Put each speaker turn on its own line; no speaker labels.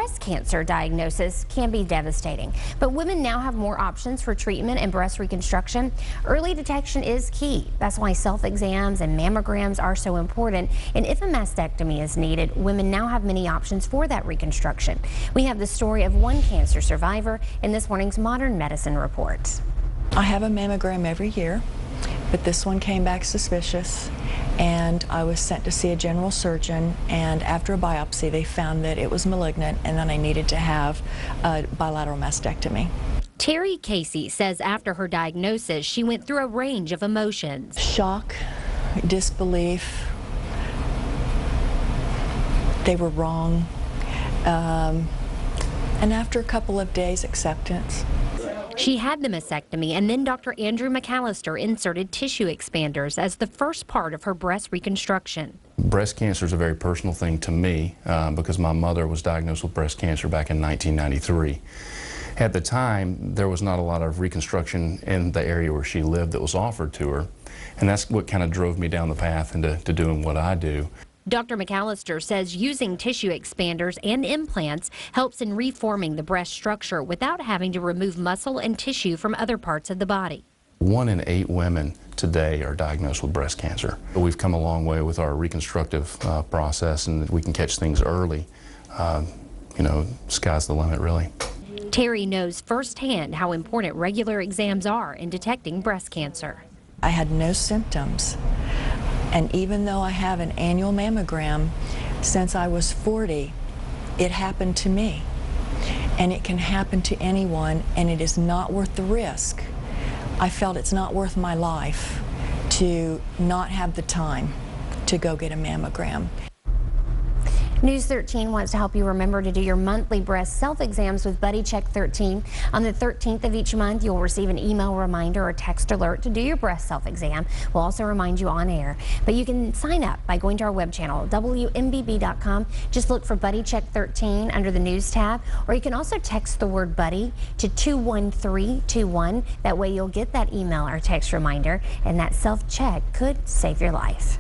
Breast cancer diagnosis can be devastating, but women now have more options for treatment and breast reconstruction. Early detection is key. That's why self-exams and mammograms are so important. And if a mastectomy is needed, women now have many options for that reconstruction. We have the story of one cancer survivor in this morning's Modern Medicine Report.
I have a mammogram every year, but this one came back suspicious, and I was sent to see a general surgeon, and after a biopsy they found that it was malignant and then I needed to have a bilateral mastectomy.
Terry Casey says after her diagnosis she went through a range of emotions.
Shock, disbelief, they were wrong, and after a couple of days, acceptance.
She had the mastectomy, and then Dr. Andrew McAllister inserted tissue expanders as the first part of her breast reconstruction.
Breast cancer is a very personal thing to me because my mother was diagnosed with breast cancer back in 1993. At the time, there was not a lot of reconstruction in the area where she lived that was offered to her, and that's what kind of drove me down the path into doing what I do.
Dr. McAllister says using tissue expanders and implants helps in reforming the breast structure without having to remove muscle and tissue from other parts of the body.
1 in 8 women today are diagnosed with breast cancer. We've come a long way with our reconstructive process, and we can catch things early. You know, sky's the limit, really.
Terry knows firsthand how important regular exams are in detecting breast cancer.
I had no symptoms. And even though I have an annual mammogram, since I was 40, it happened to me. And it can happen to anyone, and it is not worth the risk. I felt it's not worth my life to not have the time to go get a mammogram.
News 13 wants to help you remember to do your monthly breast self-exams with Buddy Check 13. On the 13th of each month, you'll receive an email reminder or text alert to do your breast self-exam. We'll also remind you on air. But you can sign up by going to our web channel, WMBB.com. Just look for Buddy Check 13 under the News tab, or you can also text the word Buddy to 21321. That way you'll get that email or text reminder, and that self-check could save your life.